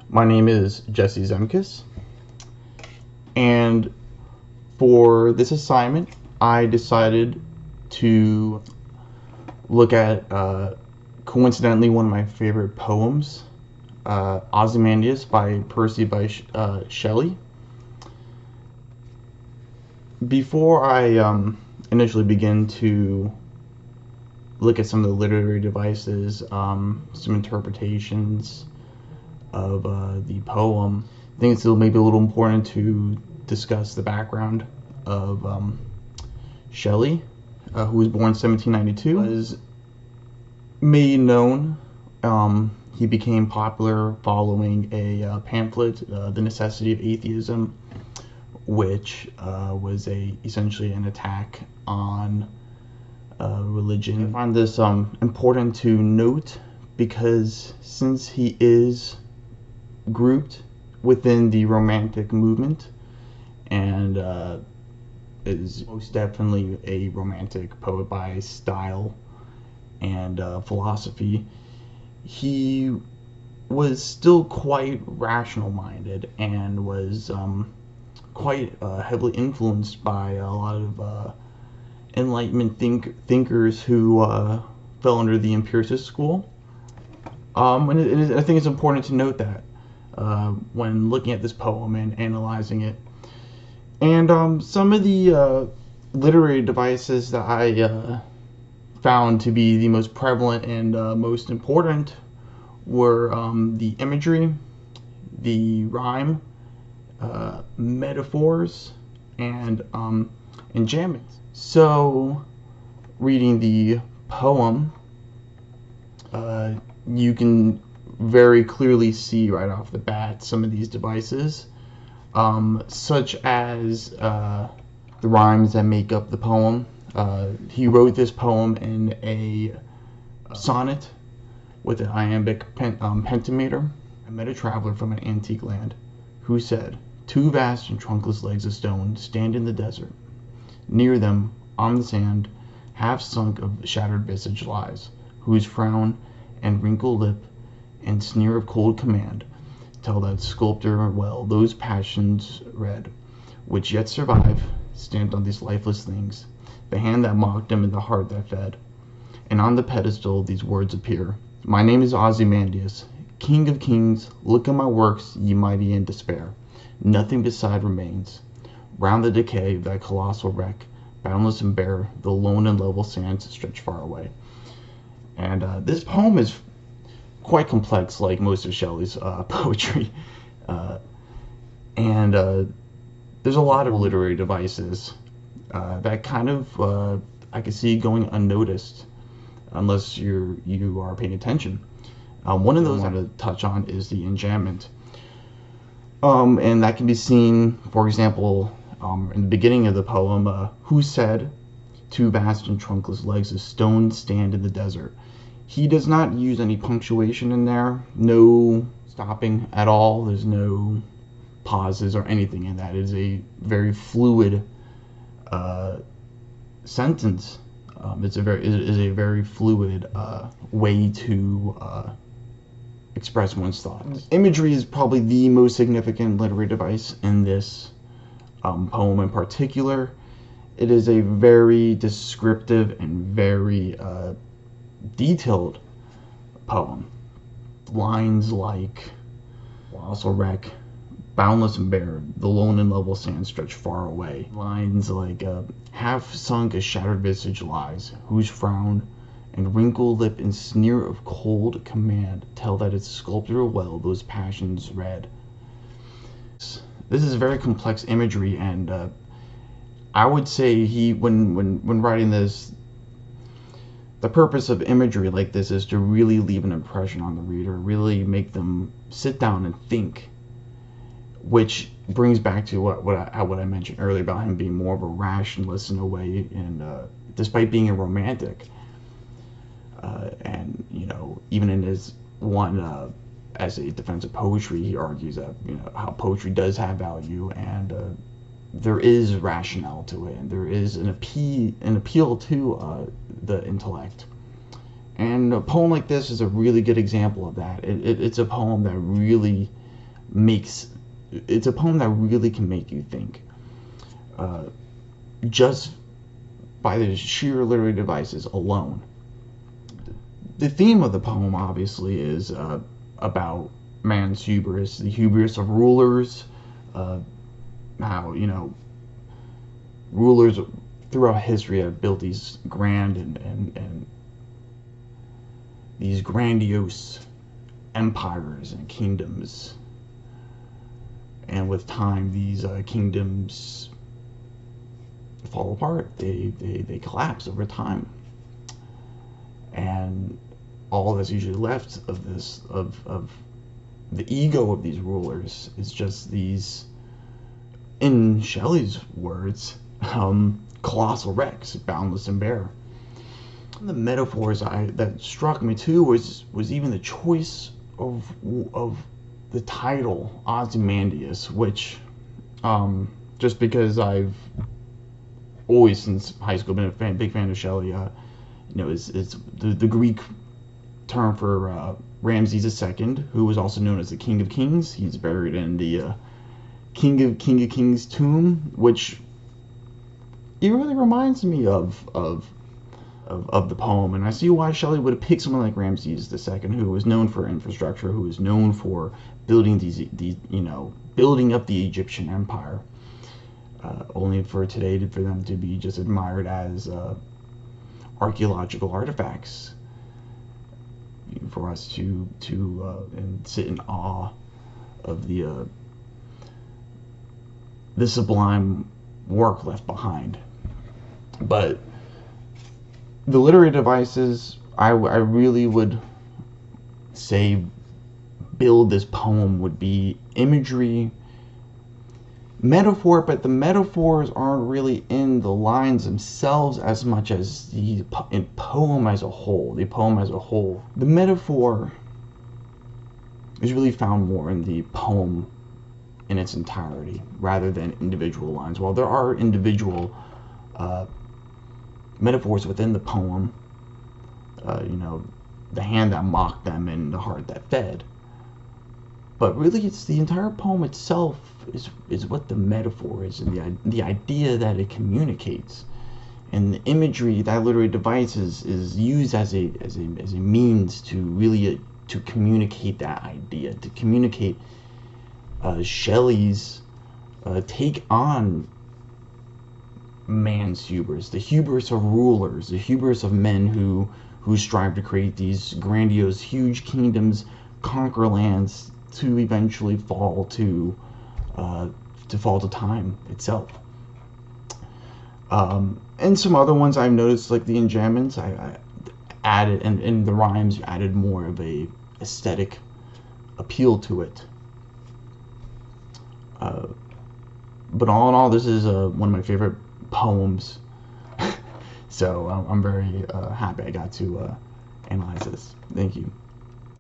My name is Jesse Szemkus, and for this assignment, I decided to look at coincidentally one of my favorite poems, Ozymandias by Shelley. Before I initially begin to look at some of the literary devices, some interpretations of the poem, I think it's maybe a little important to discuss the background of Shelley, who was born in 1792. Was made known. He became popular following a pamphlet, The Necessity of Atheism, which was essentially an attack on religion. I find this important to note because since he is grouped within the Romantic movement and is most definitely a Romantic poet by style and philosophy, he was still quite rational minded and was quite heavily influenced by a lot of Enlightenment thinkers who fell under the empiricist school. And I think it's important to note that when looking at this poem and analyzing it. And some of the literary devices that I found to be the most prevalent and most important were the imagery, the rhyme, metaphors, and enjambments. So, reading the poem, you can very clearly see right off the bat some of these devices, such as the rhymes that make up the poem. He wrote this poem in a sonnet with an iambic pentameter. I met a traveler from an antique land who said, "Two vast and trunkless legs of stone stand in the desert. Near them, on the sand, half sunk of shattered visage lies, whose frown and wrinkled lip and sneer of cold command tell that sculptor well those passions red, which yet survive, stamped on these lifeless things, the hand that mocked them and the heart that fed. And on the pedestal these words appear, my name is Ozymandias, King of kings, look at my works, ye mighty in despair. Nothing beside remains. Round the decay of that colossal wreck, boundless and bare, the lone and level sands stretch far away." And this poem is quite complex, like most of Shelley's poetry. And there's a lot of literary devices that kind of I can see going unnoticed unless you are paying attention. One of those I want to touch on is the enjambment. And that can be seen, for example, in the beginning of the poem, who said, "Two vast and trunkless legs of stone stand in the desert." He does not use any punctuation in there, no stopping at all, there's no pauses or anything in that. It is a very fluid sentence. It is a very fluid way to express one's thoughts. Imagery is probably the most significant literary device in this poem in particular. It is a very descriptive and very detailed poem. Lines like colossal wreck, boundless and bare, the lone and level sand stretch far away. Lines like half sunk a shattered visage lies, whose frown and wrinkled lip and sneer of cold command tell that its sculptor well those passions read. This is very complex imagery, and I would say when writing this, the purpose of imagery like this is to really leave an impression on the reader, really make them sit down and think, which brings back to what I mentioned earlier about him being more of a rationalist in a way, and despite being a romantic, and even in his one as a defense of poetry, he argues that how poetry does have value, and there is rationale to it, and there is an appeal to the intellect. And a poem like this is a really good example of that. It's a poem that really it's a poem that really can make you think, just by the sheer literary devices alone. The theme of the poem obviously is about man's hubris, the hubris of rulers, how, rulers throughout history have built these grand and these grandiose empires and kingdoms, and with time these kingdoms fall apart. They collapse over time, and all that's usually left of this of the ego of these rulers is just these, in Shelley's words, colossal wrecks, boundless and bare. The metaphors that struck me too was even the choice of the title Ozymandias, which just because I've always since high school been a big fan of Shelley, is the Greek term for Ramses II, who was also known as the King of Kings. He's buried in the King of Kings tomb, which it really reminds me of the poem, and I see why Shelley would have picked someone like Ramses II, who was known for infrastructure, who was known for building building up the Egyptian empire, only for them to be just admired as archaeological artifacts, for us to and sit in awe of the sublime work left behind. But the literary devices, I really would say build this poem would be imagery, metaphor, but the metaphors aren't really in the lines themselves as much as the poem as a whole. The poem as a whole. The metaphor is really found more in the poem in its entirety rather than individual lines. While there are individual metaphors within the poem, the hand that mocked them and the heart that fed. But really, it's the entire poem itself is what the metaphor is, and the idea that it communicates, and the imagery, that literary device is used as a means to really to communicate that idea, to communicate Shelley's take on man's hubris, the hubris of rulers, the hubris of men who strive to create these grandiose, huge kingdoms, conquer lands, to eventually fall to time itself. And some other ones I've noticed, like the enjambments, I added, and in the rhymes added more of a aesthetic appeal to it. But all in all, this is one of my favorite poems. So I'm very happy I got to analyze this. Thank you.